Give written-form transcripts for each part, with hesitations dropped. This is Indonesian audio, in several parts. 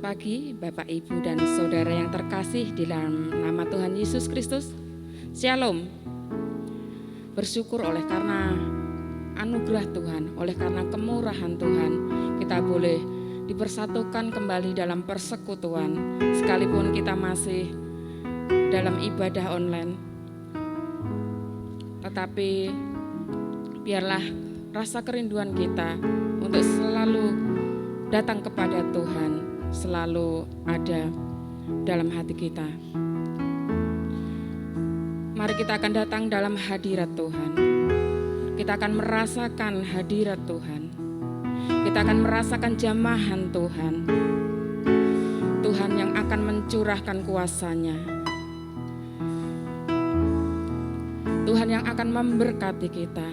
pagi Bapak Ibu dan Saudara yang terkasih di dalam nama Tuhan Yesus Kristus. Shalom. Bersyukur oleh karena anugerah Tuhan, oleh karena kemurahan Tuhan, kita boleh dipersatukan kembali dalam persekutuan sekalipun kita masih dalam ibadah online. Tetapi biarlah rasa kerinduan kita untuk selalu datang kepada Tuhan selalu ada dalam hati kita. Mari kita akan datang dalam hadirat Tuhan. Kita akan merasakan hadirat Tuhan. Kita akan merasakan jamahan Tuhan. Tuhan yang akan mencurahkan kuasa-Nya. Tuhan yang akan memberkati kita.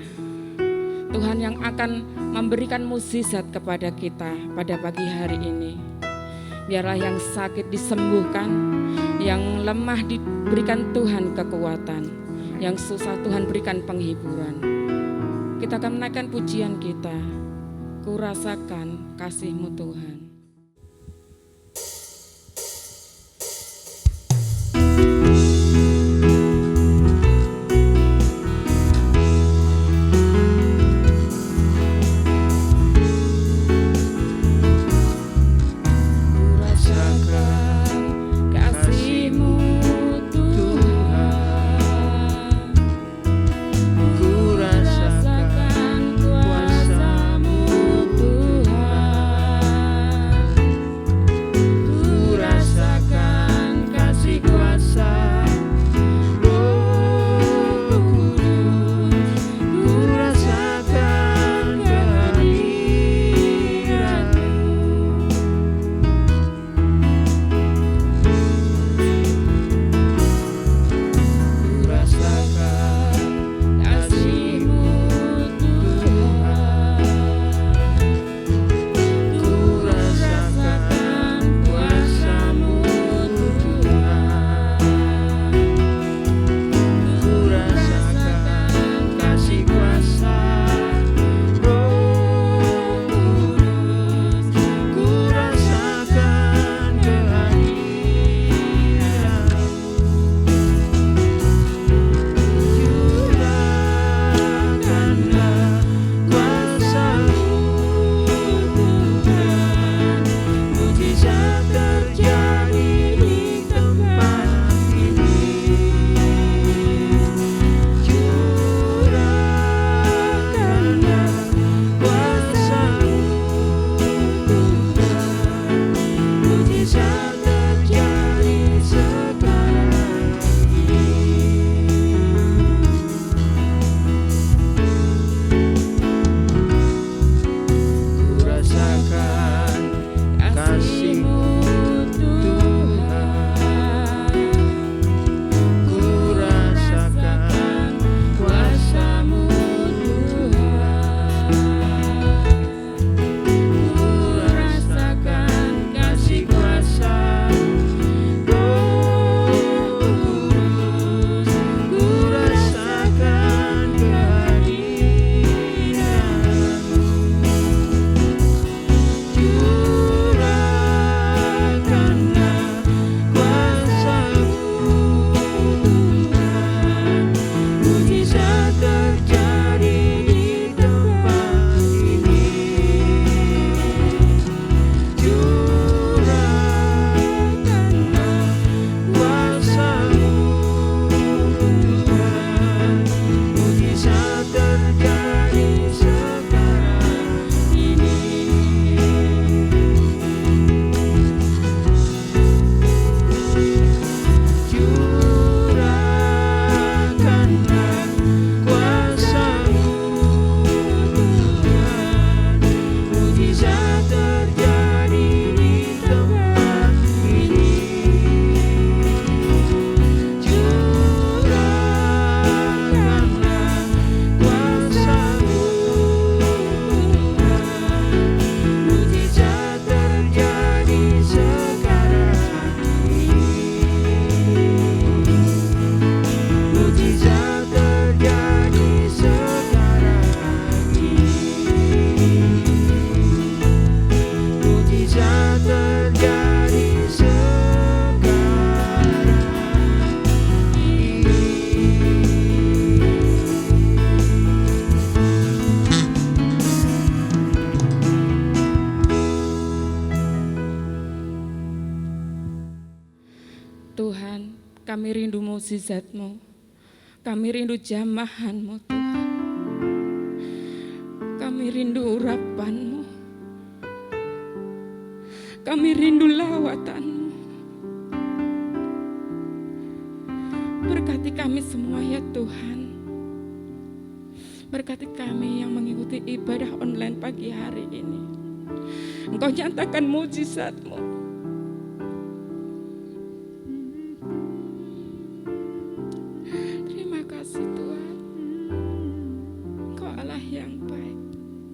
Tuhan yang akan memberikan mukjizat kepada kita pada pagi hari ini. Biarlah yang sakit disembuhkan, yang lemah diberikan Tuhan kekuatan, yang susah Tuhan berikan penghiburan. Kita akan menaikkan pujian kita. Kurasakan kasih-Mu Tuhan. Ku rasakan kuasa-Mu Tuhan. Tuhan, kami rindu mukjizat-Mu, kami rindu jamahan-Mu Tuhan, kami rindu urapan-Mu, kami rindu lawatan-Mu. Berkati kami semua ya Tuhan. Berkati kami yang mengikuti ibadah online pagi hari ini. Engkau nyatakan mukjizat-Mu. Terima kasih Tuhan. Engkau Allah yang baik.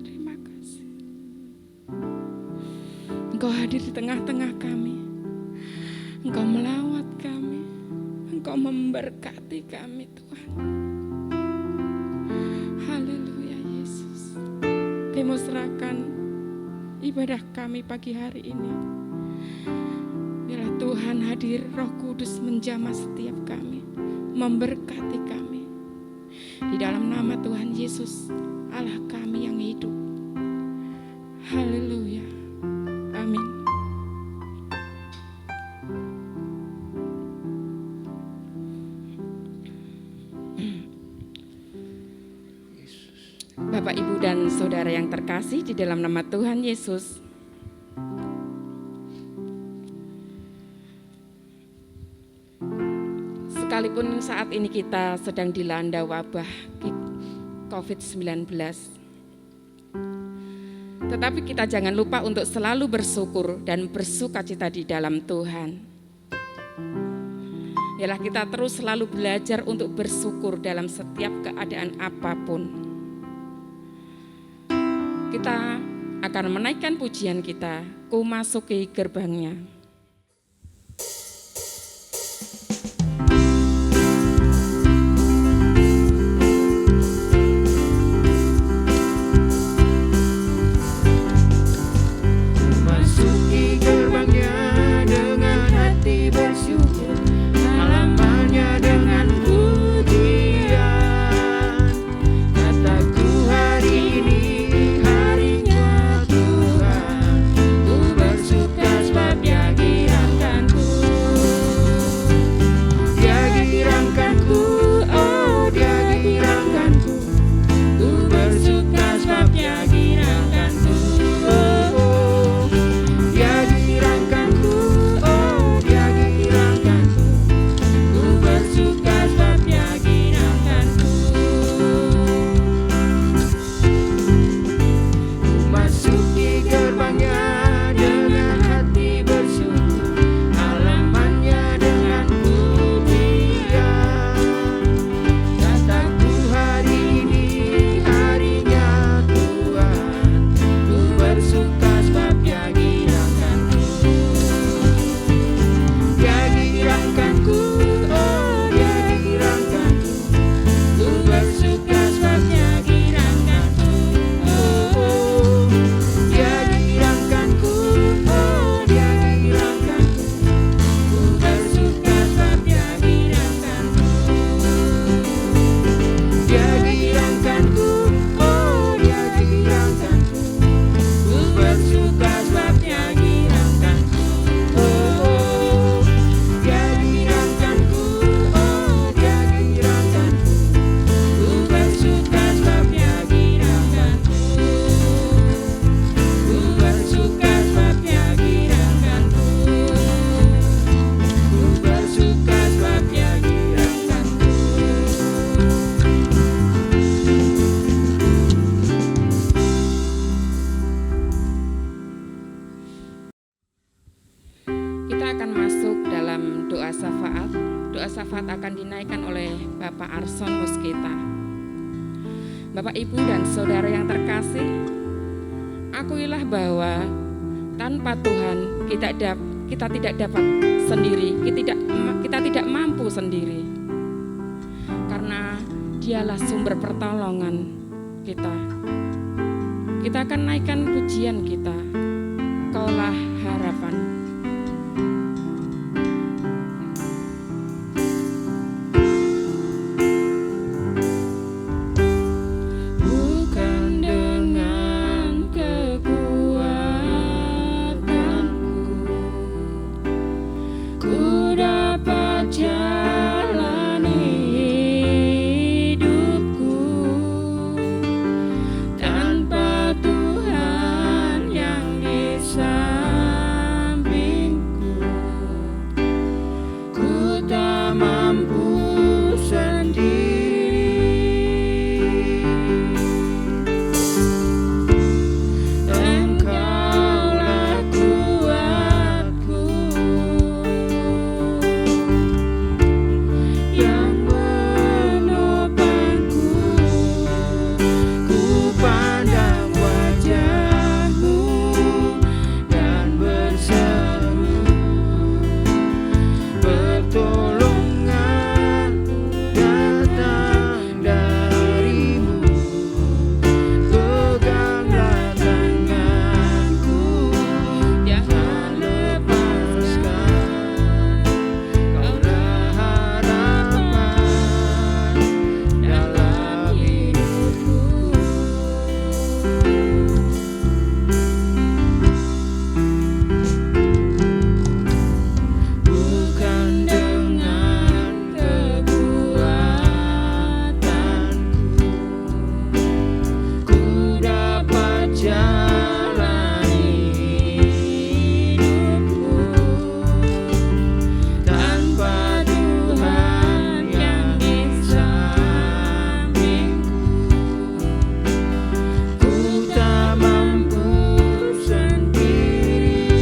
Terima kasih. Engkau hadir di tengah-tengah kami. Engkau melawat kami. Engkau memberkati kami Tuhan. Haleluya Yesus. Kami mau serahkan ibadah kami pagi hari ini. Biarlah Tuhan hadir, Roh Kudus menjamah setiap kami, memberkati kami. Di dalam nama Tuhan Yesus, Allah kami yang hidup. Haleluya. Amin. Bapak, Ibu, dan Saudara yang terkasih di dalam nama Tuhan Yesus, sekalipun saat ini kita sedang dilanda wabah COVID-19, tetapi kita jangan lupa untuk selalu bersyukur dan bersukacita di dalam Tuhan. Yalah, kita terus selalu belajar untuk bersyukur dalam setiap keadaan apapun. Kita akan menaikkan pujian kita, Ku Masuki Gerbangnya. Masuki gerbangnya dengan hati bersyukur, halamannya dengan pujian. Kataku hari ini harinya Tuhan, ku bersuka sebab Dia girangkanku. Dia girangkanku, oh Dia girangkanku, ku bersuka sebab Dia girangkanku. syafaat akan dinaikkan oleh Bapak Arson Muskita. Bapak, Ibu, dan Saudara yang terkasih, akuilah bahwa tanpa Tuhan kita tidak dapat sendiri, kita tidak mampu sendiri. Karena Dialah sumber pertolongan kita. Kita akan naikkan pujian kita, Kaulah harapan. Ku dapat mampu sendiri. Engkaulah kuatku yang menopangku. Ku pandang wajah-Mu dan berseru, pertolongan datang dari-Mu. Peganglah tanganku, jangan lepaskan. Kaulah harapan dalam hidupku. Bukan dengan kekuatanku ku dapat jalani hidupku. Tanpa Tuhan yang di sampingku, ku tak mampu sendiri.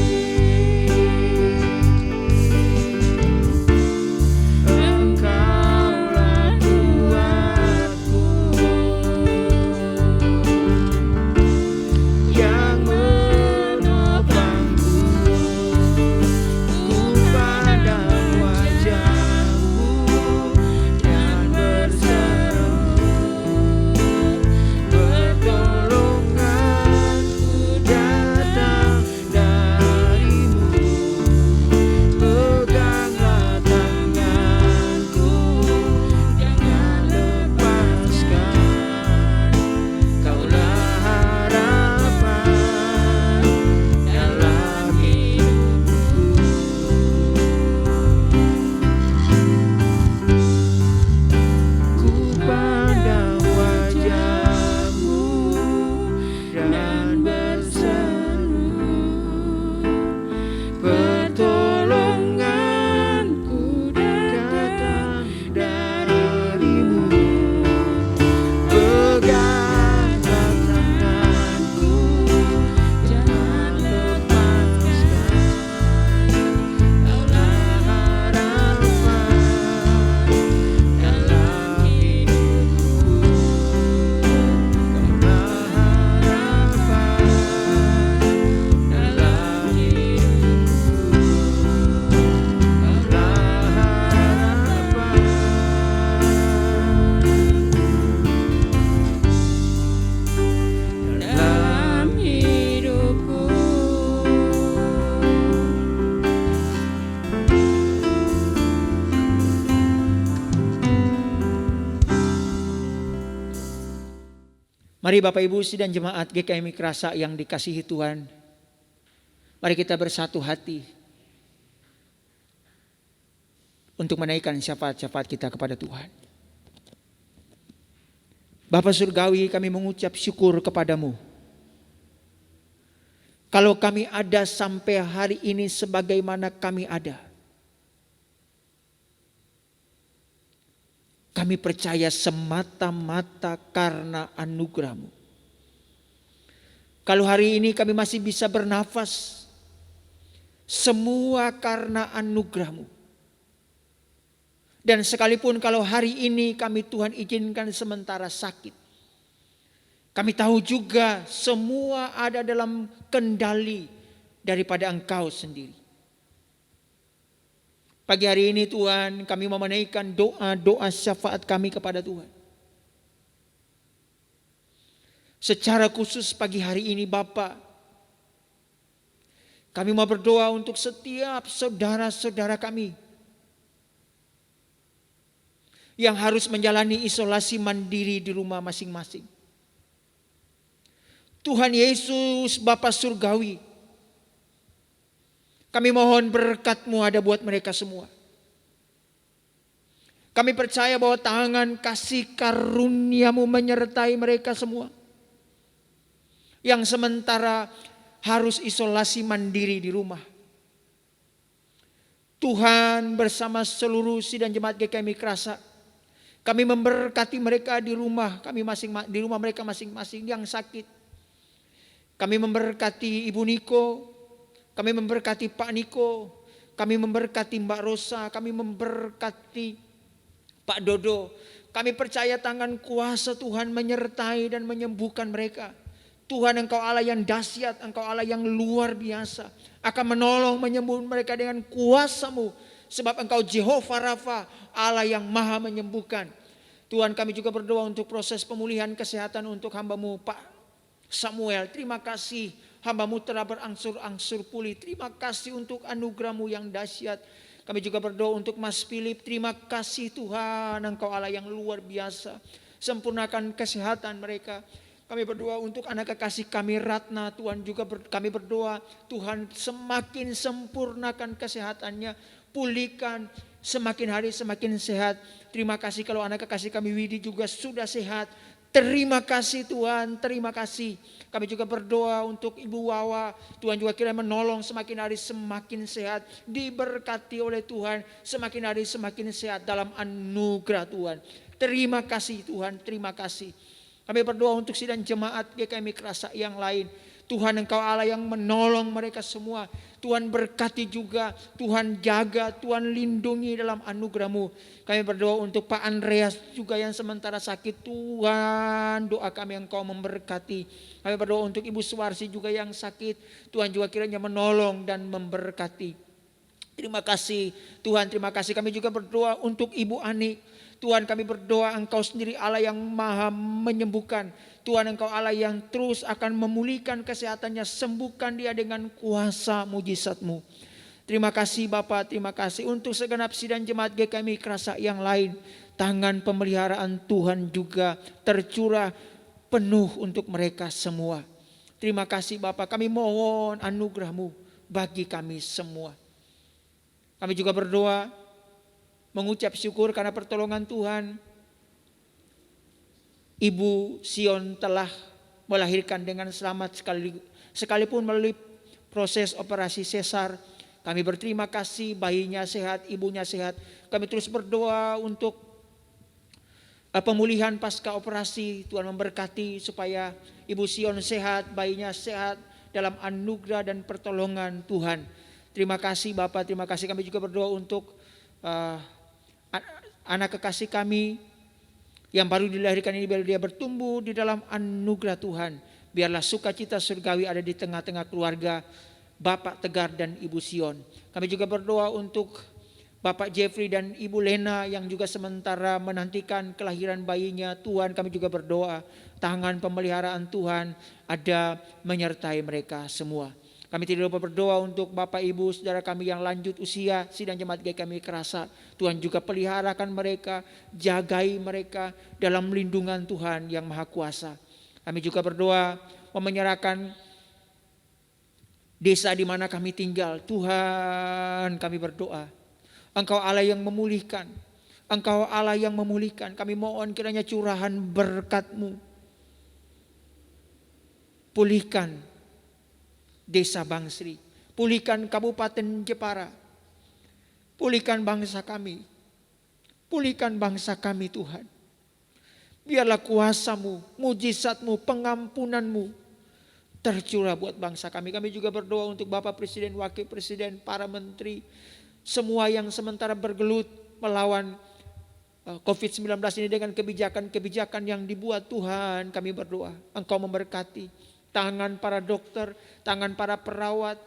Engkaulah kuatku yang menopangku. Ku pandang wajah-Mu dan berseru, pertolonganku datang dari-Mu. Peganglah tanganku, jangan lepaskan. Kaulah harapan dalam hidupku. Ku pandang wajah-Mu dan berseru, pertolonganku datang dari-Mu. Peganglah tanganku, jangan lepaskan. Kaulah harapan dalam hidupku. Kaulah harapan dalam hidupku. Kaulah harapan dalam hidupku. Mari Bapak Ibu sidang jemaat GKMI Kerasa yang dikasihi Tuhan, mari kita bersatu hati untuk menaikkan syafaat-syafaat kita kepada Tuhan. Bapa Surgawi, kami mengucap syukur kepadamu. Kalau kami ada sampai hari ini sebagaimana kami ada, kami percaya semata-mata karena anugerah-Mu. Kalau hari ini kami masih bisa bernafas, semua karena anugerah-Mu. Dan sekalipun kalau hari ini kami Tuhan izinkan sementara sakit, kami tahu juga semua ada dalam kendali daripada Engkau sendiri. Pagi hari ini Tuhan, kami mau menaikkan doa-doa syafaat kami kepada Tuhan. Secara khusus pagi hari ini Bapa, kami mau berdoa untuk setiap saudara-saudara kami yang harus menjalani isolasi mandiri di rumah masing-masing. Tuhan Yesus Bapa Surgawi, kami mohon berkat-Mu ada buat mereka semua. Kami percaya bahwa tangan kasih karunia-Mu menyertai mereka semua, yang sementara harus isolasi mandiri di rumah. Tuhan bersama seluruh sidang jemaat GKMI Kerasa, kami memberkati mereka di rumah di rumah mereka masing-masing yang sakit. Kami memberkati Ibu Niko, kami memberkati Pak Niko, kami memberkati Mbak Rosa, kami memberkati Pak Dodo. Kami percaya tangan kuasa Tuhan menyertai dan menyembuhkan mereka. Tuhan, Engkau Allah yang dahsyat, Engkau Allah yang luar biasa, akan menolong menyembuhkan mereka dengan kuasa-Mu. Sebab Engkau Jehovah Rafa, Allah yang maha menyembuhkan. Tuhan, kami juga berdoa untuk proses pemulihan kesehatan untuk hamba-Mu Pak Samuel. Terima kasih, hamba-Mu telah berangsur-angsur pulih. Terima kasih untuk anugerah-Mu yang dahsyat. Kami juga berdoa untuk Mas Philip. Terima kasih Tuhan, Engkau Allah yang luar biasa. Sempurnakan kesehatan mereka. Kami berdoa untuk anak kekasih kami Ratna. Tuhan juga kami berdoa, Tuhan semakin sempurnakan kesehatannya. Pulihkan, semakin hari semakin sehat. Terima kasih kalau anak kekasih kami Widi juga sudah sehat. Terima kasih Tuhan, terima kasih. Kami juga berdoa untuk Ibu Wawa. Tuhan juga kiranya menolong, semakin hari semakin sehat. Diberkati oleh Tuhan, semakin hari semakin sehat dalam anugerah Tuhan. Terima kasih Tuhan, terima kasih. Kami berdoa untuk sidang jemaat GKMI Kerasa yang lain. Tuhan, Engkau Allah yang menolong mereka semua. Tuhan berkati juga, Tuhan jaga, Tuhan lindungi dalam anugerah-Mu. Kami berdoa untuk Pak Andreas juga yang sementara sakit. Tuhan, doa kami Engkau memberkati. Kami berdoa untuk Ibu Suwarsi juga yang sakit. Tuhan juga kiranya menolong dan memberkati. Terima kasih Tuhan, terima kasih. Kami juga berdoa untuk Ibu Ani. Tuhan, kami berdoa Engkau sendiri Allah yang maha menyembuhkan. Tuhan, Engkau Allah yang terus akan memulihkan kesehatannya. Sembuhkan dia dengan kuasa mujizat-Mu. Terima kasih Bapak, terima kasih untuk segenap sidang jemaat GKMI Kerasa yang lain. Tangan pemeliharaan Tuhan juga tercurah penuh untuk mereka semua. Terima kasih Bapak, kami mohon anugerah-Mu bagi kami semua. Kami juga berdoa, mengucap syukur karena pertolongan Tuhan. Ibu Sion telah melahirkan dengan selamat sekalipun melalui proses operasi sesar. Kami berterima kasih, bayinya sehat, ibunya sehat. Kami terus berdoa untuk pemulihan pasca operasi. Tuhan memberkati supaya Ibu Sion sehat, bayinya sehat dalam anugerah dan pertolongan Tuhan. Terima kasih Bapak, terima kasih. Kami juga berdoa untuk anak kekasih kami yang baru dilahirkan ini, biar dia bertumbuh di dalam anugerah Tuhan. Biarlah sukacita surgawi ada di tengah-tengah keluarga Bapak Tegar dan Ibu Sion. Kami juga berdoa untuk Bapak Jeffrey dan Ibu Lena yang juga sementara menantikan kelahiran bayinya. Tuhan, kami juga berdoa tangan pemeliharaan Tuhan ada menyertai mereka semua. Kami tidak lupa berdoa untuk Bapak Ibu saudara kami yang lanjut usia, sidang jemaat GKMI Kerasa. Tuhan juga peliharakan mereka, jagai mereka dalam lindungan Tuhan yang Maha Kuasa. Kami juga berdoa menyerahkan desa di mana kami tinggal. Tuhan, kami berdoa, Engkau Allah yang memulihkan, Engkau Allah yang memulihkan. Kami mohon kiranya curahan berkat-Mu. Pulihkan Desa Bangsri, pulihkan Kabupaten Jepara, pulihkan bangsa kami, pulihkan bangsa kami Tuhan. Biarlah kuasa-Mu, mujizat-Mu, pengampunan-Mu tercurah buat bangsa kami. Kami juga berdoa untuk Bapak Presiden, Wakil Presiden, para menteri, semua yang sementara bergelut melawan COVID-19 ini dengan kebijakan-kebijakan yang dibuat. Tuhan, kami berdoa Engkau memberkati. Tangan para dokter, tangan para perawat,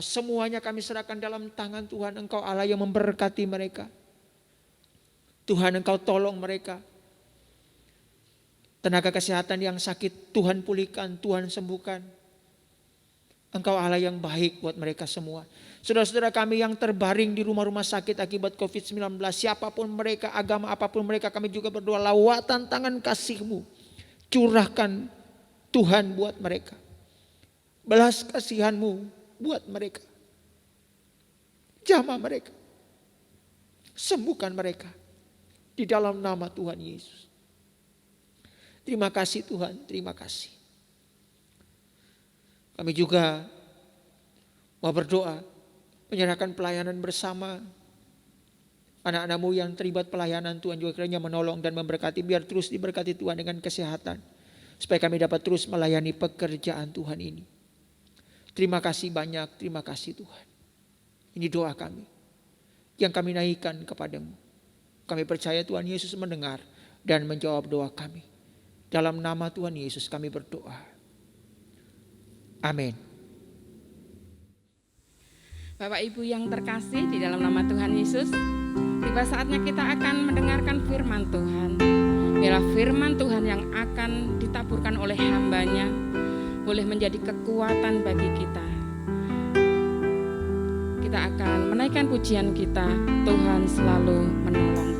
semuanya kami serahkan dalam tangan Tuhan. Engkau Allah yang memberkati mereka. Tuhan, Engkau tolong mereka. Tenaga kesehatan yang sakit, Tuhan pulihkan, Tuhan sembuhkan. Engkau Allah yang baik buat mereka semua. Saudara-saudara kami yang terbaring di rumah-rumah sakit akibat COVID-19, siapapun mereka, agama apapun mereka, kami juga berdoa lawatan tangan kasih-Mu. Curahkan Tuhan buat mereka. Belas kasihan-Mu buat mereka. Jamah mereka. Sembuhkan mereka. Di dalam nama Tuhan Yesus. Terima kasih Tuhan, terima kasih. Kami juga mau berdoa menyerahkan pelayanan bersama. Anak-anak-Mu yang terlibat pelayanan Tuhan juga kiranya menolong dan memberkati. Biar terus diberkati Tuhan dengan kesehatan. Supaya kami dapat terus melayani pekerjaan Tuhan ini. Terima kasih banyak, terima kasih Tuhan. Ini doa kami. Yang kami naikkan kepadamu. Kami percaya Tuhan Yesus mendengar dan menjawab doa kami. Dalam nama Tuhan Yesus kami berdoa. Amin. Bapak Ibu yang terkasih di dalam nama Tuhan Yesus, tiba saatnya kita akan mendengarkan firman Tuhan. Biarlah firman Tuhan yang akan ditaburkan oleh hamba-Nya boleh menjadi kekuatan bagi kita. Kita akan menaikkan pujian kita, Tuhan selalu menolongku. Abadi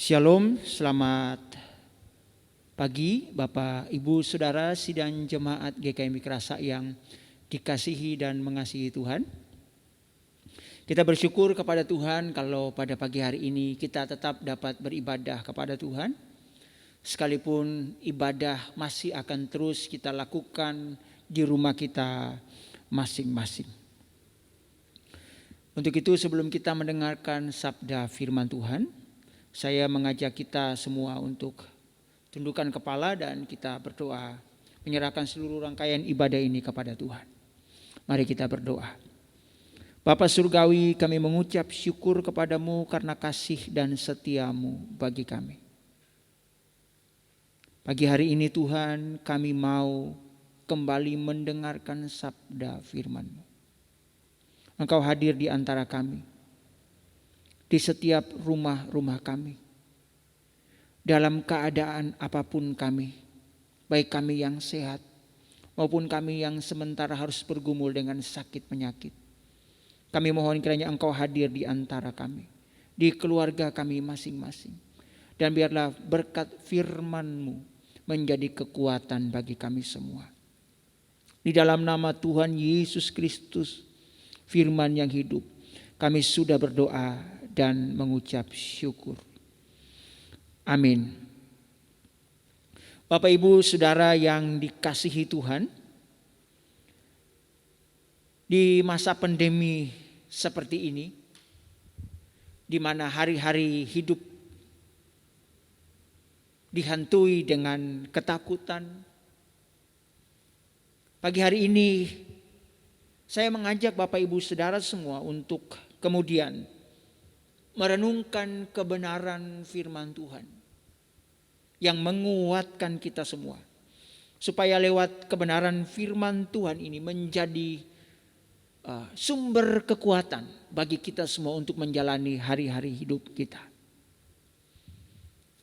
Shalom, selamat pagi Bapak, Ibu, Saudara, sidang jemaat GKI Mikrasa yang dikasihi dan mengasihi Tuhan. Kita bersyukur kepada Tuhan kalau pada pagi hari ini kita tetap dapat beribadah kepada Tuhan. Sekalipun ibadah masih akan terus kita lakukan di rumah kita masing-masing. Untuk itu sebelum kita mendengarkan sabda firman Tuhan, saya mengajak kita semua untuk tundukkan kepala dan kita berdoa menyerahkan seluruh rangkaian ibadah ini kepada Tuhan. Mari kita berdoa. Bapa Surgawi, kami mengucap syukur kepadamu karena kasih dan setiamu bagi kami. Pagi hari ini Tuhan, kami mau kembali mendengarkan sabda firman-Mu. Engkau hadir di antara kami, di setiap rumah-rumah kami, dalam keadaan apapun kami, baik kami yang sehat maupun kami yang sementara harus bergumul dengan sakit penyakit. Kami mohon kiranya Engkau hadir di antara kami, di keluarga kami masing-masing. Dan biarlah berkat firman-Mu menjadi kekuatan bagi kami semua. Di dalam nama Tuhan Yesus Kristus, firman yang hidup, kami sudah berdoa dan mengucap syukur. Amin. Bapak, Ibu, Saudara yang dikasihi Tuhan, di masa pandemi seperti ini, di mana hari-hari hidup dihantui dengan ketakutan, pagi hari ini saya mengajak Bapak, Ibu, Saudara semua untuk kemudian merenungkan kebenaran firman Tuhan yang menguatkan kita semua, supaya lewat kebenaran firman Tuhan ini menjadi sumber kekuatan bagi kita semua untuk menjalani hari-hari hidup kita.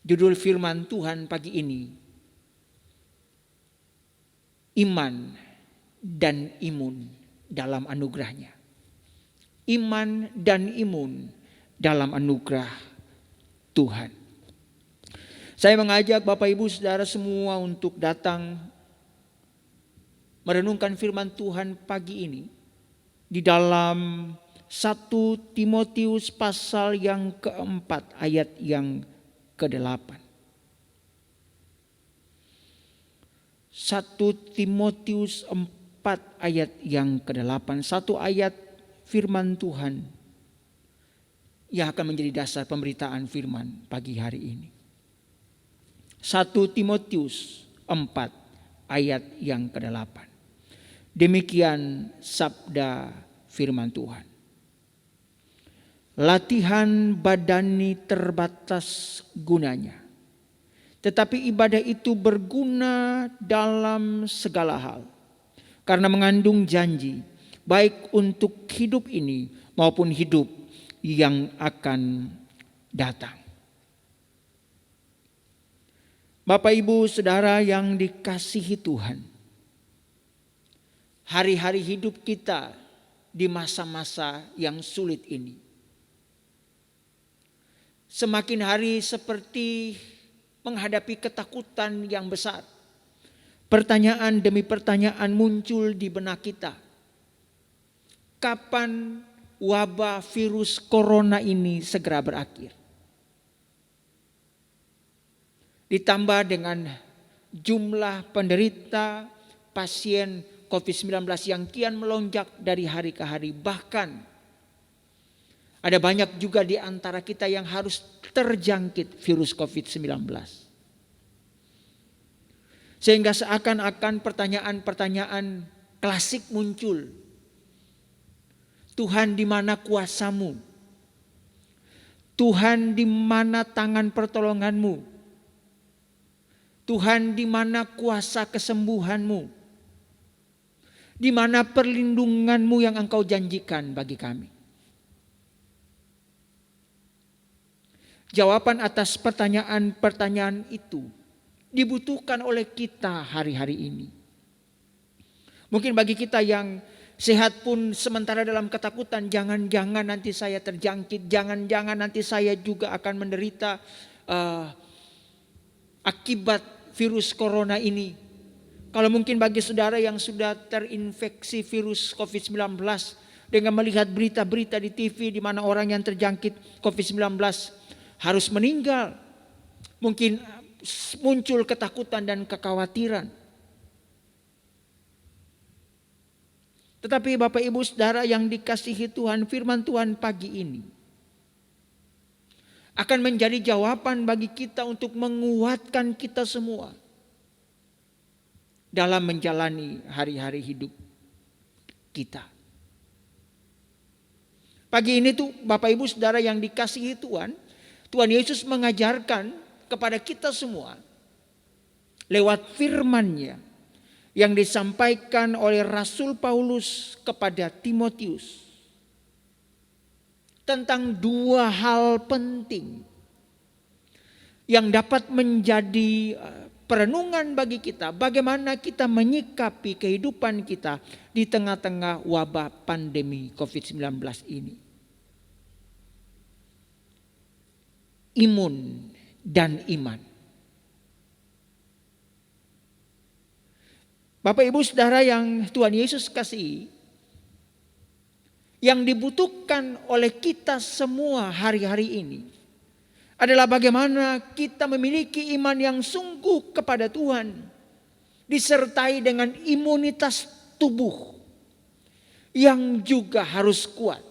Judul firman Tuhan pagi ini, iman dan imun dalam anugerahnya. Iman dan imun dalam anugerah Tuhan. Saya mengajak Bapak, Ibu, Saudara semua untuk datang merenungkan firman Tuhan pagi ini di dalam 1 Timotius pasal yang keempat ayat yang ke-8. 1 Timotius 4 ayat yang ke-8. Satu ayat firman Tuhan yang akan menjadi dasar pemberitaan firman pagi hari ini. 1 Timotius 4 ayat yang ke-8. Demikian sabda firman Tuhan. Latihan badani terbatas gunanya, tetapi ibadah itu berguna dalam segala hal, karena mengandung janji baik untuk hidup ini maupun hidup yang akan datang. Bapak, Ibu, Saudara yang dikasihi Tuhan, hari-hari hidup kita di masa-masa yang sulit ini semakin hari seperti menghadapi ketakutan yang besar. Pertanyaan demi pertanyaan muncul di benak kita. Kapan wabah virus corona ini segera berakhir? Ditambah dengan jumlah penderita pasien COVID-19 yang kian melonjak dari hari ke hari. Bahkan ada banyak juga di antara kita yang harus terjangkit virus COVID-19. Sehingga seakan-akan pertanyaan-pertanyaan klasik muncul. Tuhan, di mana kuasa-Mu? Tuhan, di mana tangan pertolongan-Mu? Tuhan, di mana kuasa kesembuhan-Mu? Di mana perlindungan-Mu yang Engkau janjikan bagi kami? Jawaban atas pertanyaan-pertanyaan itu dibutuhkan oleh kita hari-hari ini. Mungkin bagi kita yang sehat pun sementara dalam ketakutan, jangan-jangan nanti saya terjangkit, jangan-jangan nanti saya juga akan menderita akibat virus corona ini. Kalau mungkin bagi saudara yang sudah terinfeksi virus COVID-19 dengan melihat berita-berita di TV di mana orang yang terjangkit COVID-19 harus meninggal, mungkin muncul ketakutan dan kekhawatiran. Tetapi Bapak Ibu Saudara yang dikasihi Tuhan, firman Tuhan pagi ini akan menjadi jawaban bagi kita untuk menguatkan kita semua dalam menjalani hari-hari hidup kita. Pagi ini tuh Bapak Ibu Saudara yang dikasihi Tuhan, Tuhan Yesus mengajarkan kepada kita semua lewat firman-Nya yang disampaikan oleh Rasul Paulus kepada Timotius tentang dua hal penting yang dapat menjadi perenungan bagi kita, bagaimana kita menyikapi kehidupan kita di tengah-tengah wabah pandemi COVID-19 ini. Imun dan iman. Bapak Ibu Saudara yang Tuhan Yesus kasihi, yang dibutuhkan oleh kita semua hari-hari ini adalah bagaimana kita memiliki iman yang sungguh kepada Tuhan, disertai dengan imunitas tubuh yang juga harus kuat.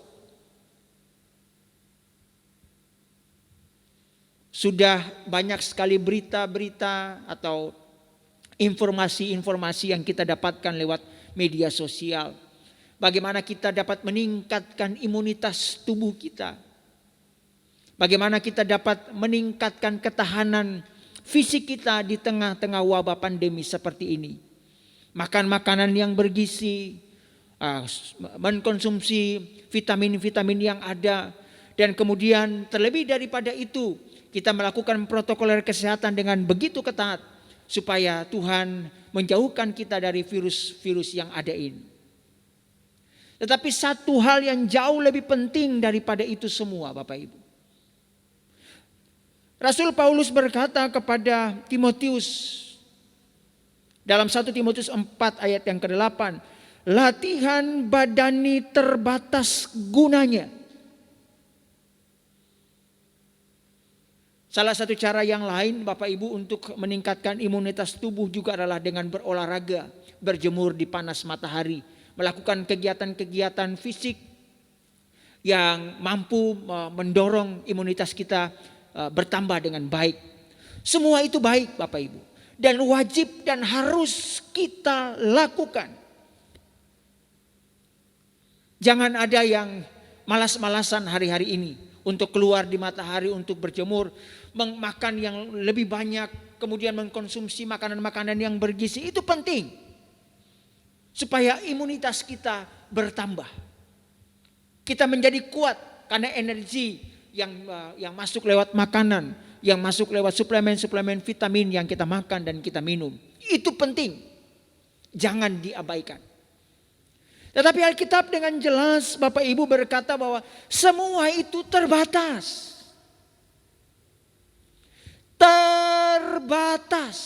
Sudah banyak sekali berita-berita atau informasi-informasi yang kita dapatkan lewat media sosial. Bagaimana kita dapat meningkatkan imunitas tubuh kita. Bagaimana kita dapat meningkatkan ketahanan fisik kita di tengah-tengah wabah pandemi seperti ini. Makan makanan yang bergizi, mengkonsumsi vitamin-vitamin yang ada. Dan kemudian terlebih daripada itu, kita melakukan protokol kesehatan dengan begitu ketat, supaya Tuhan menjauhkan kita dari virus-virus yang ada ini. Tetapi satu hal yang jauh lebih penting daripada itu semua, Bapak Ibu. Rasul Paulus berkata kepada Timotius dalam 1 Timotius 4 ayat yang ke-8, latihan badani terbatas gunanya. Salah satu cara yang lain Bapak Ibu untuk meningkatkan imunitas tubuh juga adalah dengan berolahraga, berjemur di panas matahari, melakukan kegiatan-kegiatan fisik yang mampu mendorong imunitas kita bertambah dengan baik. Semua itu baik Bapak Ibu, dan wajib dan harus kita lakukan. Jangan ada yang malas-malasan hari-hari ini untuk keluar di matahari, untuk berjemur, makan yang lebih banyak, kemudian mengkonsumsi makanan-makanan yang bergizi. Itu penting supaya imunitas kita bertambah. Kita menjadi kuat karena energi yang masuk lewat makanan, yang masuk lewat suplemen-suplemen vitamin yang kita makan dan kita minum. Itu penting, jangan diabaikan. Tetapi Alkitab dengan jelas Bapak Ibu berkata bahwa semua itu terbatas. Terbatas.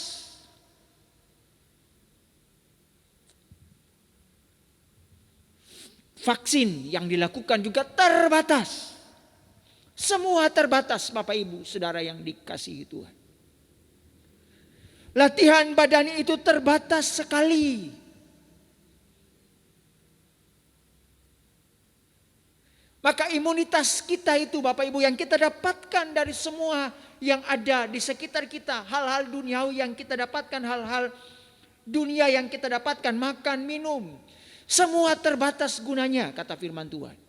Vaksin yang dilakukan juga terbatas. Semua terbatas Bapak Ibu Saudara yang dikasihi Tuhan. Latihan badani itu terbatas sekali. Maka imunitas kita itu Bapak Ibu yang kita dapatkan dari semua yang ada di sekitar kita. Hal-hal duniawi yang kita dapatkan, hal-hal dunia yang kita dapatkan, makan, minum. Semua terbatas gunanya kata firman Tuhan.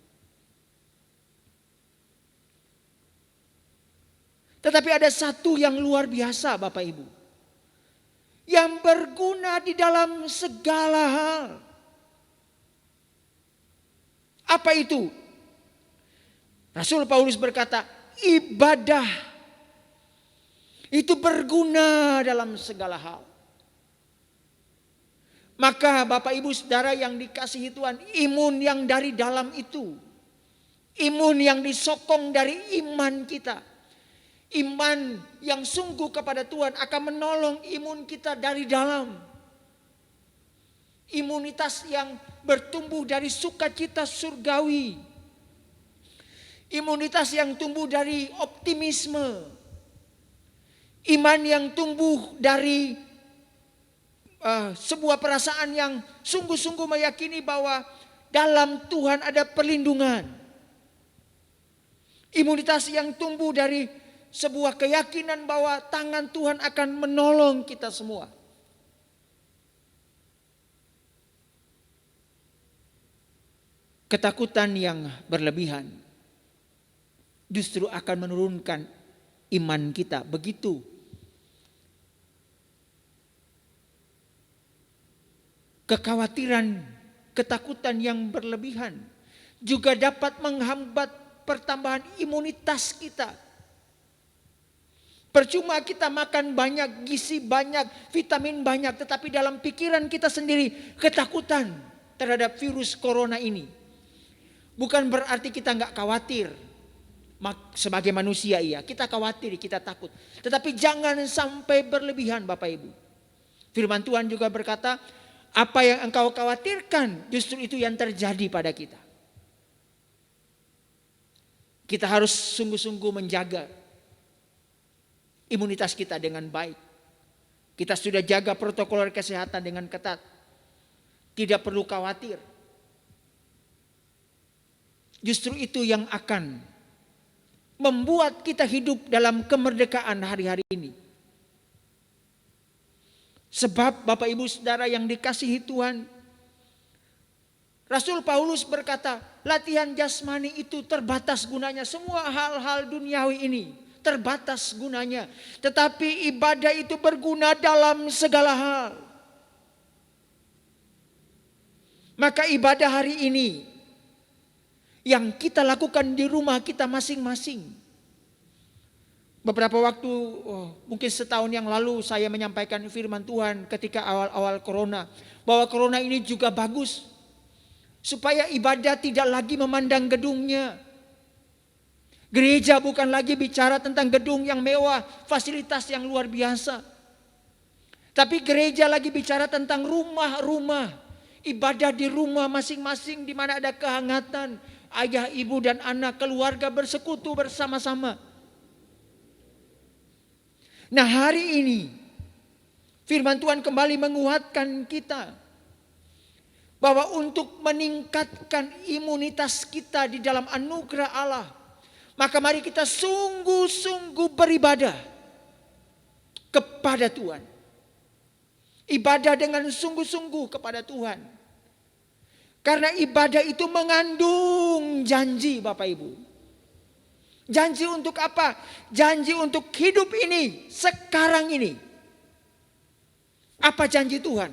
Tetapi ada satu yang luar biasa Bapak Ibu, yang berguna di dalam segala hal. Apa itu? Rasul Paulus berkata, ibadah itu berguna dalam segala hal. Maka Bapak Ibu Saudara yang dikasihi Tuhan, imun yang dari dalam itu, imun yang disokong dari iman kita, Iman yang sungguh kepada Tuhan akan menolong imun kita dari dalam. Imunitas yang bertumbuh dari sukacita surgawi. Imunitas yang tumbuh dari optimisme. Iman yang tumbuh dari sebuah perasaan yang sungguh-sungguh meyakini bahwa dalam Tuhan ada perlindungan. Imunitas yang tumbuh dari sebuah keyakinan bahwa tangan Tuhan akan menolong kita semua. Ketakutan yang berlebihan justru akan menurunkan iman kita. Begitu kekhawatiran, ketakutan yang berlebihan juga dapat menghambat pertambahan imunitas kita. Percuma kita makan banyak, gizi banyak, vitamin banyak, tetapi dalam pikiran kita sendiri ketakutan terhadap virus corona ini. Bukan berarti kita nggak khawatir. Sebagai manusia iya, kita khawatir, kita takut. Tetapi jangan sampai berlebihan Bapak Ibu. Firman Tuhan juga berkata, apa yang engkau khawatirkan justru itu yang terjadi pada kita. Kita harus sungguh-sungguh menjaga imunitas kita dengan baik. Kita sudah jaga protokol kesehatan dengan ketat. Tidak perlu khawatir. Justru itu yang akan membuat kita hidup dalam kemerdekaan hari-hari ini. Sebab Bapak Ibu Saudara yang dikasihi Tuhan, Rasul Paulus berkata, latihan jasmani itu terbatas gunanya. Semua hal-hal duniawi ini terbatas gunanya. Tetapi ibadah itu berguna dalam segala hal. Maka ibadah hari ini yang kita lakukan di rumah kita masing-masing. Beberapa waktu, mungkin setahun yang lalu saya menyampaikan firman Tuhan ketika awal-awal corona. Bahwa corona ini juga bagus. Supaya ibadah tidak lagi memandang gedungnya. Gereja bukan lagi bicara tentang gedung yang mewah, fasilitas yang luar biasa. Tapi gereja lagi bicara tentang rumah-rumah. Ibadah di rumah masing-masing di mana ada kehangatan. Ayah, ibu dan anak, keluarga bersekutu bersama-sama. Nah hari ini firman Tuhan kembali menguatkan kita. Bahwa untuk meningkatkan imunitas kita di dalam anugerah Allah. Maka mari kita sungguh-sungguh beribadah kepada Tuhan. Ibadah dengan sungguh-sungguh kepada Tuhan. Karena ibadah itu mengandung janji Bapak Ibu. Janji untuk apa? Janji untuk hidup ini, sekarang ini. Apa janji Tuhan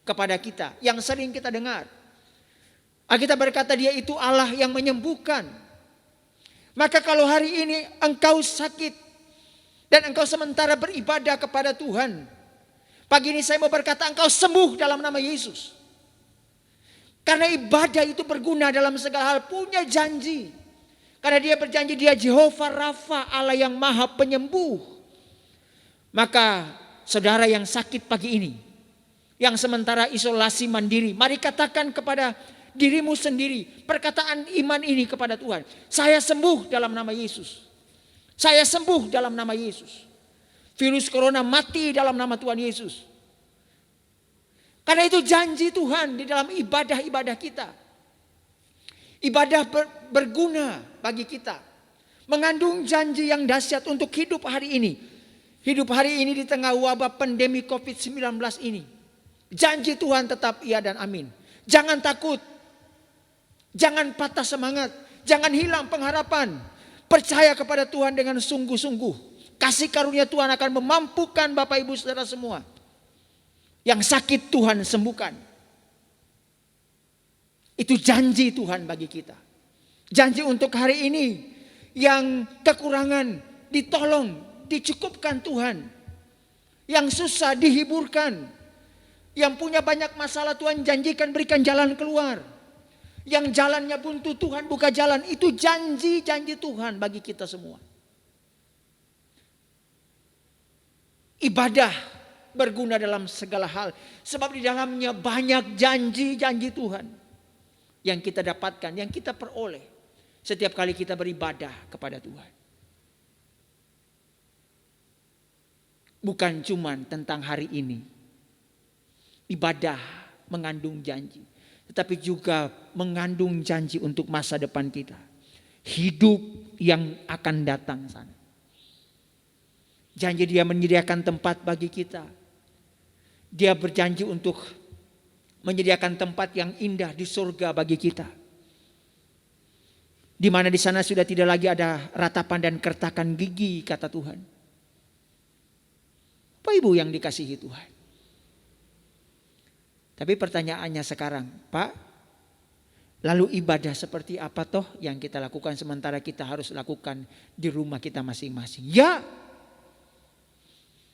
kepada kita yang sering kita dengar? Alkitab berkata dia itu Allah yang menyembuhkan. Maka kalau hari ini engkau sakit dan engkau sementara beribadah kepada Tuhan, pagi ini saya mau berkata engkau sembuh dalam nama Yesus. Karena ibadah itu berguna dalam segala hal, punya janji. Karena dia berjanji dia Jehovah Rafa, Allah yang maha penyembuh. Maka saudara yang sakit pagi ini, yang sementara isolasi mandiri, mari katakan kepada dirimu sendiri perkataan iman ini kepada Tuhan. Saya sembuh dalam nama Yesus. Saya sembuh dalam nama Yesus. Virus corona mati dalam nama Tuhan Yesus. Karena itu janji Tuhan di dalam ibadah-ibadah kita. Ibadah berguna bagi kita. Mengandung janji yang dahsyat untuk hidup hari ini. Hidup hari ini di tengah wabah pandemi COVID-19 ini. Janji Tuhan tetap iya dan amin. Jangan takut. Jangan patah semangat. Jangan hilang pengharapan. Percaya kepada Tuhan dengan sungguh-sungguh. Kasih karunia Tuhan akan memampukan Bapak Ibu Saudara semua. Yang sakit Tuhan sembuhkan. Itu janji Tuhan bagi kita. Janji untuk hari ini. Yang kekurangan ditolong, dicukupkan Tuhan. Yang susah dihiburkan. Yang punya banyak masalah Tuhan janjikan berikan jalan keluar. Yang jalannya buntu Tuhan buka jalan. Itu janji-janji Tuhan bagi kita semua. Ibadah berguna dalam segala hal. Sebab di dalamnya banyak janji-janji Tuhan yang kita dapatkan, yang kita peroleh setiap kali kita beribadah kepada Tuhan. Bukan cuma tentang hari ini. Ibadah mengandung janji, tetapi juga mengandung janji untuk masa depan kita. Hidup yang akan datang sana. Janji Dia menyediakan tempat bagi kita. Dia berjanji untuk menyediakan tempat yang indah di surga bagi kita. Di mana di sana sudah tidak lagi ada ratapan dan kertakan gigi, kata Tuhan. Bapak Ibu yang dikasihi Tuhan. Tapi pertanyaannya sekarang, Pak, lalu ibadah seperti apa toh yang kita lakukan sementara kita harus lakukan di rumah kita masing-masing? Ya,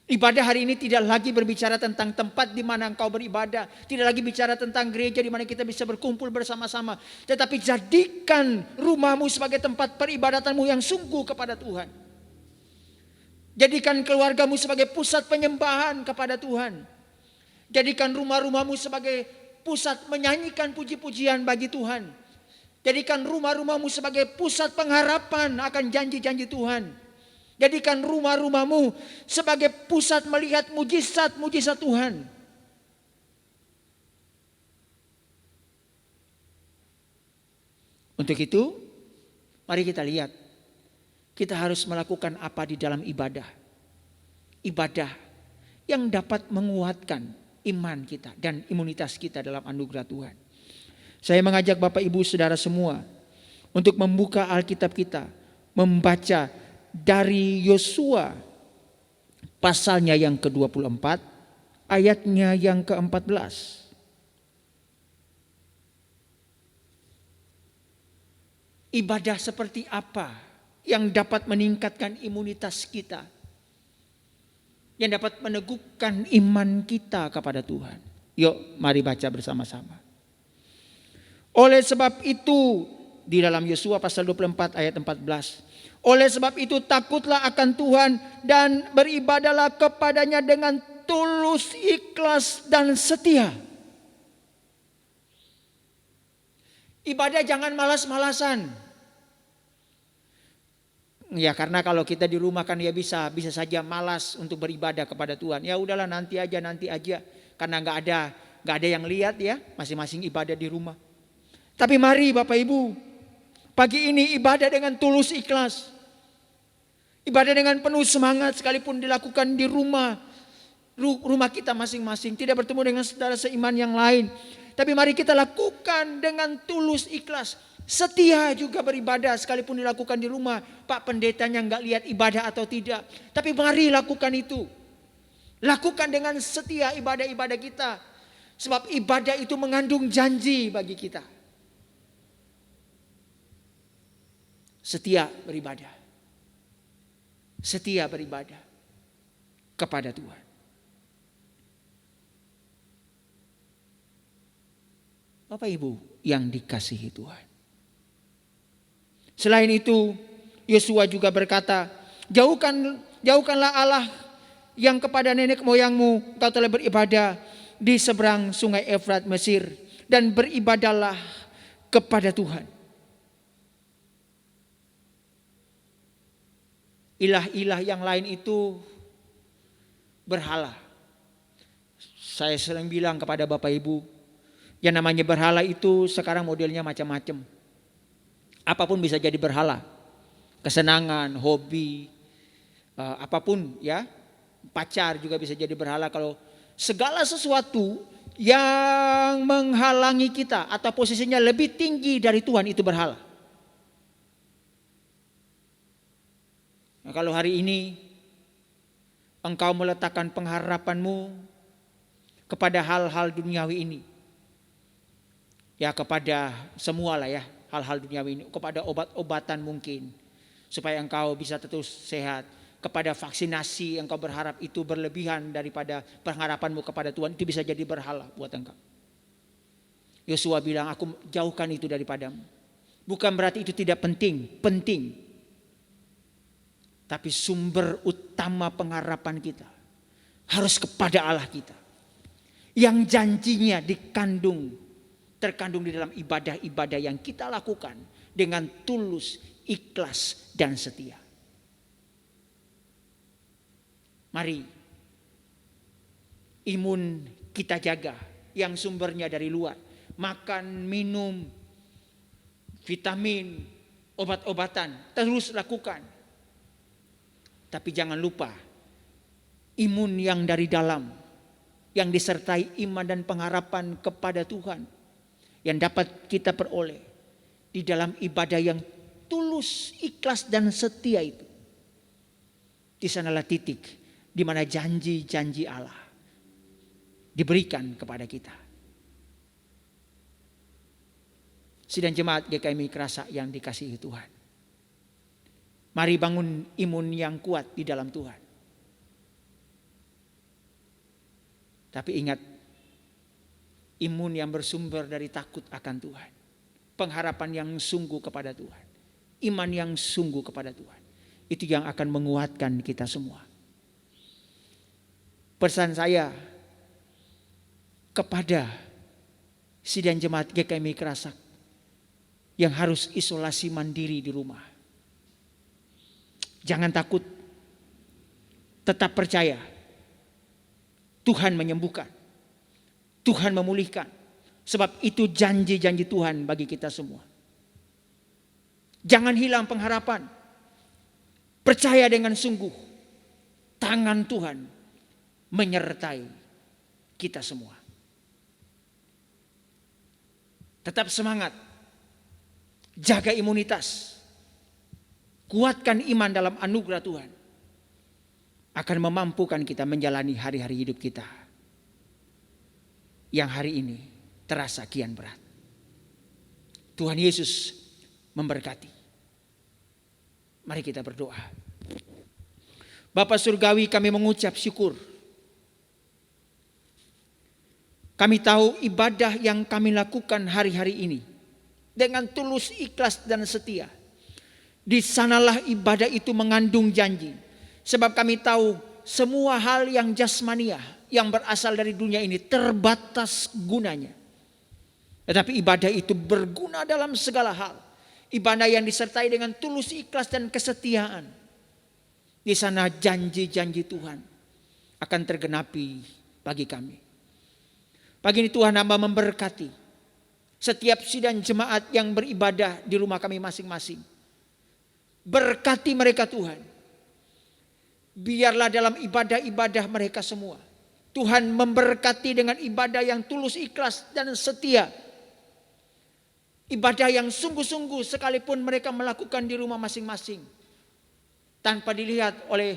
ibadah hari ini tidak lagi berbicara tentang tempat di mana engkau beribadah. Tidak lagi bicara tentang gereja di mana kita bisa berkumpul bersama-sama. Tetapi jadikan rumahmu sebagai tempat peribadatanmu yang sungguh kepada Tuhan. Jadikan keluargamu sebagai pusat penyembahan kepada Tuhan. Jadikan rumah-rumahmu sebagai pusat menyanyikan puji-pujian bagi Tuhan. Jadikan rumah-rumahmu sebagai pusat pengharapan akan janji-janji Tuhan. Jadikan rumah-rumahmu sebagai pusat melihat mujizat-mujizat Tuhan. Untuk itu, mari kita lihat. Kita harus melakukan apa di dalam ibadah. Ibadah yang dapat menguatkan iman kita dan imunitas kita dalam anugerah Tuhan. Saya mengajak Bapak Ibu Saudara semua untuk membuka Alkitab kita, membaca dari Yosua pasalnya yang ke-24, ayatnya yang ke-14. Ibadah seperti apa yang dapat meningkatkan imunitas kita? Yang dapat meneguhkan iman kita kepada Tuhan. Yuk mari baca bersama-sama. Oleh sebab itu, di dalam Yosua pasal 24 ayat 14. Oleh sebab itu takutlah akan Tuhan dan beribadahlah kepadanya dengan tulus, ikhlas dan setia. Ibadah jangan malas-malasan. Ya karena kalau kita di rumah kan ya bisa saja malas untuk beribadah kepada Tuhan. Ya udahlah nanti aja karena nggak ada yang lihat ya, masing-masing ibadah di rumah. Tapi mari Bapak Ibu, pagi ini ibadah dengan tulus ikhlas. Ibadah dengan penuh semangat sekalipun dilakukan di rumah kita masing-masing, tidak bertemu dengan saudara seiman yang lain. Tapi mari kita lakukan dengan tulus ikhlas. Setia juga beribadah sekalipun dilakukan di rumah. Pak pendetanya nggak lihat ibadah atau tidak. Tapi mari lakukan itu. Lakukan dengan setia ibadah-ibadah kita. Sebab ibadah itu mengandung janji bagi kita. Setia beribadah. Setia beribadah kepada Tuhan. Bapak Ibu yang dikasihi Tuhan. Selain itu, Yosua juga berkata, jauhkanlah Allah yang kepada nenek moyangmu kau telah beribadah di seberang sungai Efrat Mesir, dan beribadahlah kepada Tuhan. Ilah-ilah yang lain itu berhala. Saya sering bilang kepada Bapak Ibu, yang namanya berhala itu sekarang modelnya macam-macam. Apapun bisa jadi berhala. Kesenangan, hobi, apapun ya. Pacar juga bisa jadi berhala. Kalau segala sesuatu yang menghalangi kita atau posisinya lebih tinggi dari Tuhan itu berhala. Nah, kalau hari ini engkau meletakkan pengharapanmu kepada hal-hal duniawi ini. Ya kepada semua lah ya. Hal-hal duniawi ini, kepada obat-obatan mungkin supaya engkau bisa terus sehat, kepada vaksinasi engkau berharap itu berlebihan daripada pengharapanmu kepada Tuhan, itu bisa jadi berhala buat engkau. Yosua bilang, aku jauhkan itu daripadamu. Bukan berarti itu tidak penting, penting. Tapi sumber utama pengharapan kita, harus kepada Allah kita. Yang janjinya terkandung di dalam ibadah-ibadah yang kita lakukan dengan tulus, ikhlas, dan setia. Mari imun kita jaga yang sumbernya dari luar. Makan, minum, vitamin, obat-obatan, terus lakukan. Tapi jangan lupa imun yang dari dalam, yang disertai iman dan pengharapan kepada Tuhan, yang dapat kita peroleh di dalam ibadah yang tulus, ikhlas, dan setia itu. Di sanalah titik di mana janji-janji Allah diberikan kepada kita. Sidang jemaat GKMI Kerasa yang dikasihi Tuhan, mari bangun imun yang kuat di dalam Tuhan. Tapi ingat, imun yang bersumber dari takut akan Tuhan, pengharapan yang sungguh kepada Tuhan, iman yang sungguh kepada Tuhan, itu yang akan menguatkan kita semua. Pesan saya kepada sidang jemaat GKMI Kerasak yang harus isolasi mandiri di rumah, jangan takut, tetap percaya. Tuhan menyembuhkan, Tuhan memulihkan, sebab itu janji-janji Tuhan bagi kita semua. Jangan hilang pengharapan, percaya dengan sungguh, tangan Tuhan menyertai kita semua. Tetap semangat, jaga imunitas, kuatkan iman dalam anugerah Tuhan, akan memampukan kita menjalani hari-hari hidup kita yang hari ini terasa kian berat. Tuhan Yesus memberkati. Mari kita berdoa. Bapa Surgawi, kami mengucap syukur. Kami tahu ibadah yang kami lakukan hari-hari ini dengan tulus, ikhlas, dan setia. Di sanalah ibadah itu mengandung janji. Sebab kami tahu semua hal yang jasmania yang berasal dari dunia ini terbatas gunanya. Tetapi ibadah itu berguna dalam segala hal. Ibadah yang disertai dengan tulus, ikhlas, dan kesetiaan. Di sana janji-janji Tuhan akan tergenapi bagi kami. Pagi ini Tuhan hamba memberkati setiap sidang jemaat yang beribadah di rumah kami masing-masing. Berkati mereka Tuhan. Biarlah dalam ibadah-ibadah mereka semua, Tuhan memberkati dengan ibadah yang tulus, ikhlas, dan setia. Ibadah yang sungguh-sungguh sekalipun mereka melakukan di rumah masing-masing, tanpa dilihat oleh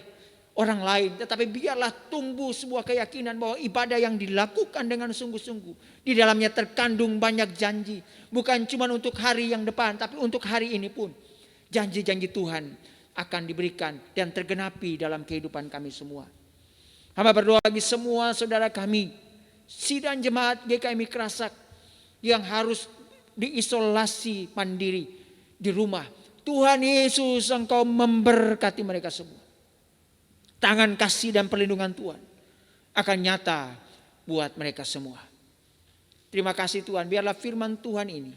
orang lain. Tetapi biarlah tumbuh sebuah keyakinan bahwa ibadah yang dilakukan dengan sungguh-sungguh, di dalamnya terkandung banyak janji. Bukan cuma untuk hari yang depan, tapi untuk hari ini pun janji-janji Tuhan akan diberikan dan tergenapi dalam kehidupan kami semua. Hamba berdoa bagi semua saudara kami, sidang jemaat GKMI Kerasak yang harus diisolasi mandiri di rumah. Tuhan Yesus, Engkau memberkati mereka semua. Tangan kasih dan perlindungan Tuhan akan nyata buat mereka semua. Terima kasih Tuhan, biarlah firman Tuhan ini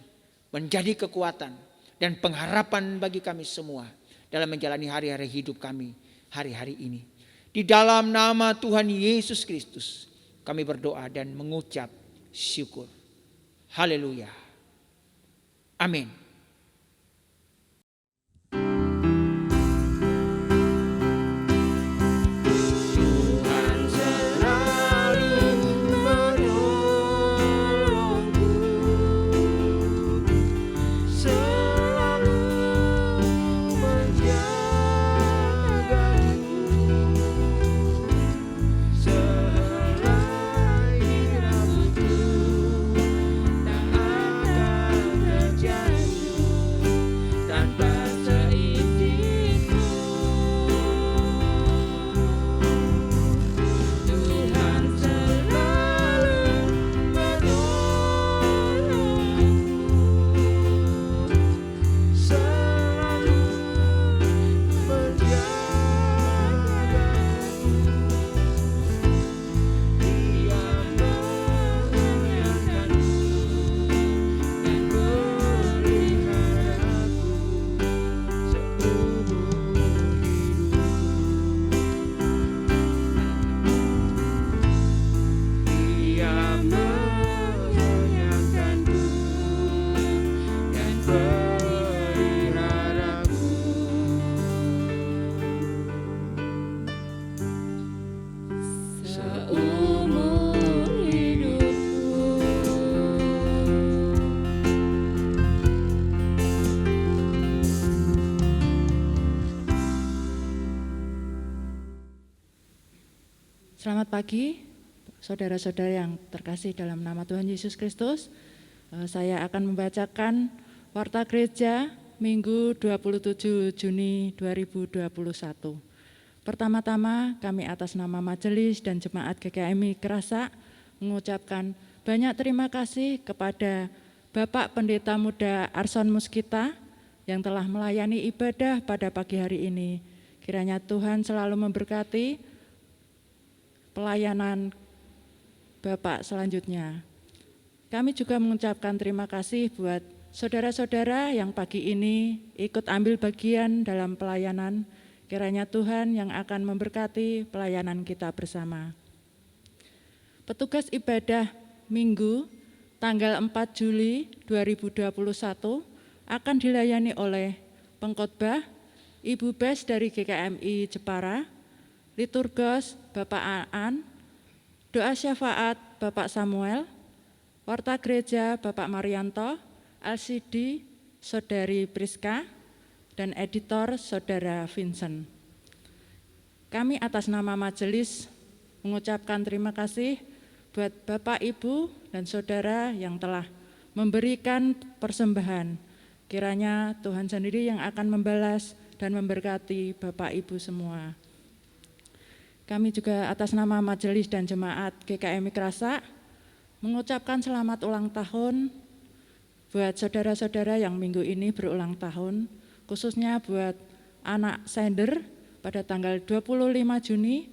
menjadi kekuatan dan pengharapan bagi kami semua dalam menjalani hari-hari hidup kami hari-hari ini. Di dalam nama Tuhan Yesus Kristus kami berdoa dan mengucap syukur. Haleluya. Amin. Tuhan selalu menolongku, selalu menjagaku, sehelai rambutku tak akan terjatuh. Selamat pagi, saudara-saudara yang terkasih dalam nama Tuhan Yesus Kristus. Saya akan membacakan Warta Gereja Minggu 27 Juni 2021. Pertama-tama kami atas nama Majelis dan Jemaat GKMI Kerasak mengucapkan banyak terima kasih kepada Bapak Pendeta Muda Arson Muskita yang telah melayani ibadah pada pagi hari ini. Kiranya Tuhan selalu memberkati pelayanan Bapak selanjutnya. Kami juga mengucapkan terima kasih buat saudara-saudara yang pagi ini ikut ambil bagian dalam pelayanan. Kiranya Tuhan yang akan memberkati pelayanan kita bersama. Petugas ibadah Minggu tanggal 4 Juli 2021 akan dilayani oleh pengkhotbah Ibu Bes dari GKMI Jepara, liturgos Bapak Aan, doa syafaat Bapak Samuel, warta gereja Bapak Marianto, LCD Saudari Priska, dan editor Saudara Vincent. Kami atas nama majelis mengucapkan terima kasih buat Bapak, Ibu, dan Saudara yang telah memberikan persembahan. Kiranya Tuhan sendiri yang akan membalas dan memberkati Bapak, Ibu semua. Kami juga atas nama Majelis dan Jemaat GKMI Kerasak mengucapkan selamat ulang tahun buat saudara-saudara yang minggu ini berulang tahun, khususnya buat anak Sender pada tanggal 25 Juni.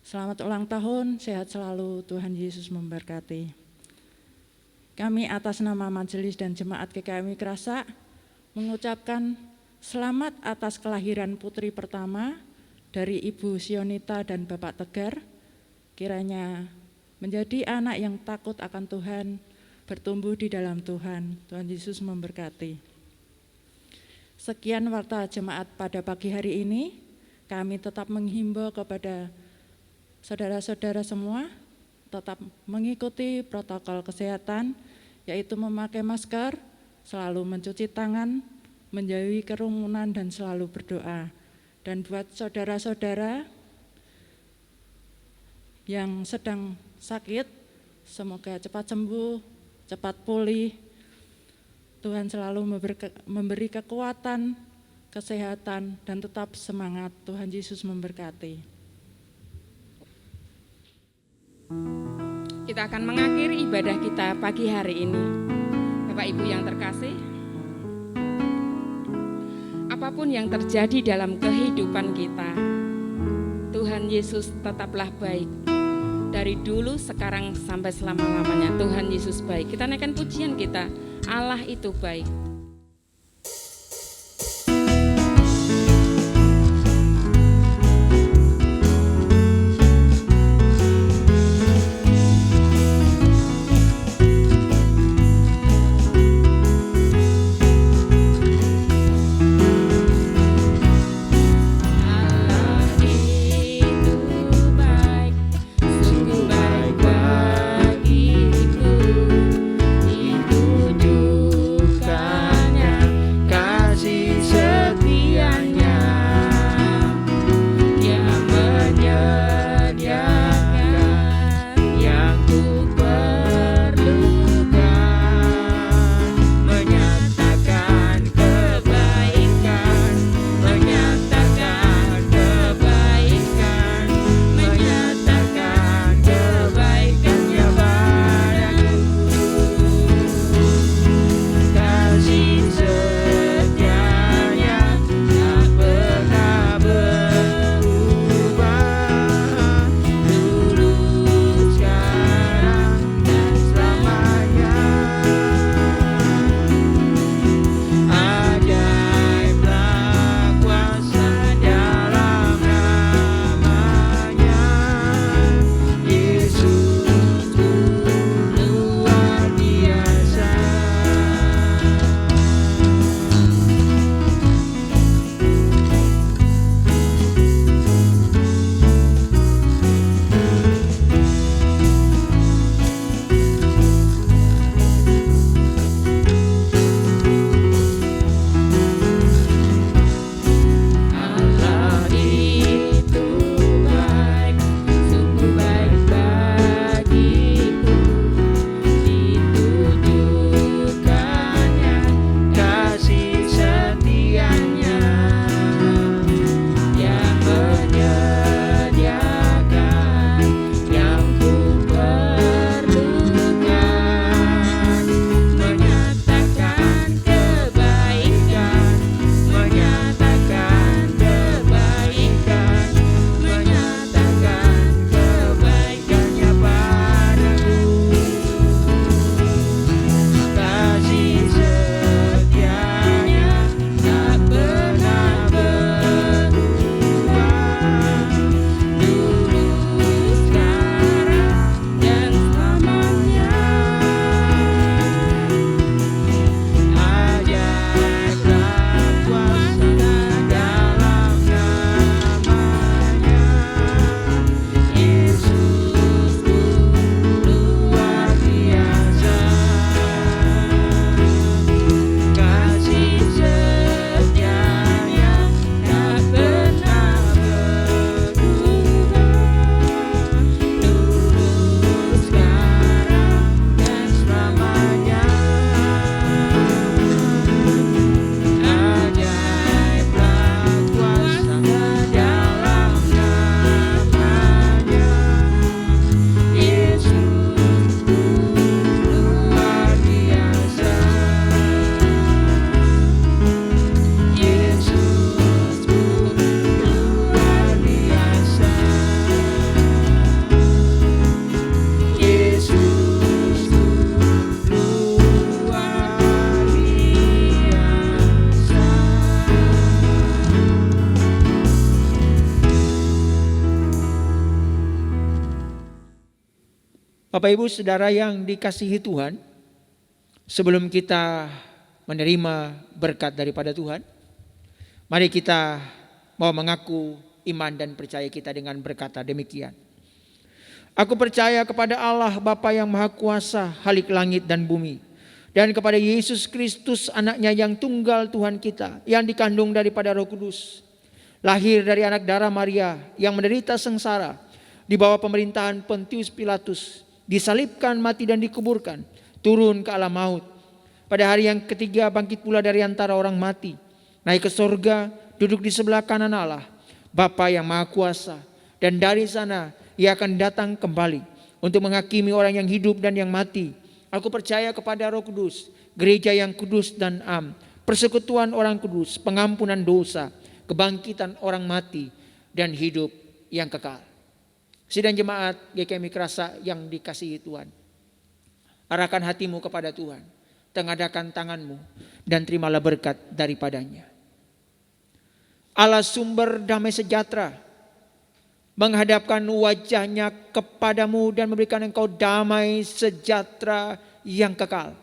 Selamat ulang tahun, sehat selalu, Tuhan Yesus memberkati. Kami atas nama Majelis dan Jemaat GKMI Kerasak mengucapkan selamat atas kelahiran putri pertama dari Ibu Sionita dan Bapak Tegar, kiranya menjadi anak yang takut akan Tuhan, bertumbuh di dalam Tuhan. Tuhan Yesus memberkati. Sekian warta jemaat pada pagi hari ini. Kami tetap menghimbau kepada saudara-saudara semua, tetap mengikuti protokol kesehatan, yaitu memakai masker, selalu mencuci tangan, menjauhi kerumunan, dan selalu berdoa. Dan buat saudara-saudara yang sedang sakit, semoga cepat sembuh, cepat pulih. Tuhan selalu memberi kekuatan, kesehatan, dan tetap semangat. Tuhan Yesus memberkati. Kita akan mengakhiri ibadah kita pagi hari ini. Bapak Ibu yang terkasih, apapun yang terjadi dalam kehidupan kita, Tuhan Yesus tetaplah baik. Dari dulu, sekarang, sampai selama-lamanya Tuhan Yesus baik. Kita naikkan pujian kita, Allah itu baik. Bagiku, itu duka Bapak Ibu Saudara yang dikasihi Tuhan, sebelum kita menerima berkat daripada Tuhan, mari kita mau mengaku iman dan percaya kita dengan berkata demikian. Aku percaya kepada Allah Bapa yang Maha Kuasa, Khalik langit dan bumi, dan kepada Yesus Kristus anaknya yang tunggal Tuhan kita, yang dikandung daripada Roh Kudus, lahir dari anak darah Maria, yang menderita sengsara di bawah pemerintahan Pontius Pilatus, disalibkan, mati dan dikuburkan, turun ke alam maut. Pada hari yang ketiga bangkit pula dari antara orang mati, naik ke sorga, duduk di sebelah kanan Allah Bapa yang Maha Kuasa, dan dari sana Ia akan datang kembali untuk menghakimi orang yang hidup dan yang mati. Aku percaya kepada Roh Kudus, gereja yang kudus dan am, persekutuan orang kudus, pengampunan dosa, kebangkitan orang mati, dan hidup yang kekal. Sidang jemaat GKI Mikrasa yang dikasihi Tuhan, arahkan hatimu kepada Tuhan, tengadakan tanganmu, dan terimalah berkat daripadanya. Allah sumber damai sejahtera menghadapkan wajahnya kepadamu dan memberikan engkau damai sejahtera yang kekal.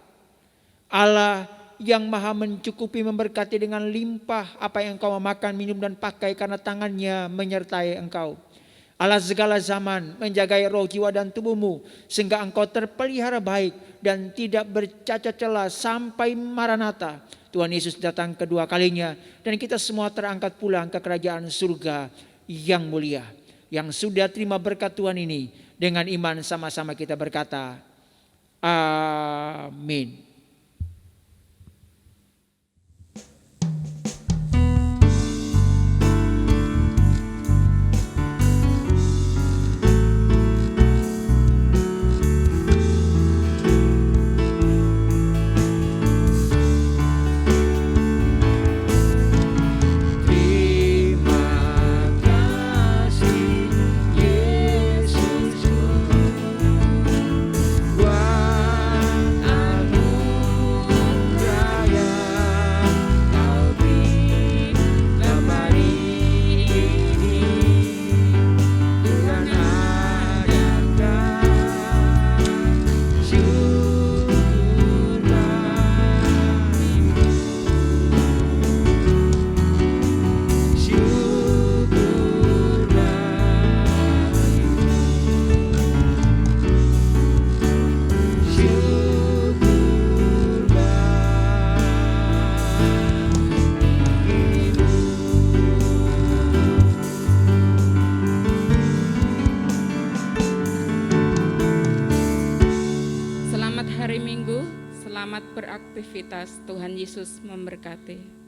Allah yang maha mencukupi memberkati dengan limpah apa yang engkau makan, minum dan pakai, karena tangannya menyertai engkau. Allah segala zaman menjagai roh, jiwa dan tubuhmu sehingga engkau terpelihara baik dan tidak bercacat celah sampai Maranatha, Tuhan Yesus datang kedua kalinya, dan kita semua terangkat pulang ke kerajaan surga yang mulia. Yang sudah terima berkat Tuhan ini, dengan iman sama-sama kita berkata, amin. Selamat hari Minggu, selamat beraktivitas. Tuhan Yesus memberkati.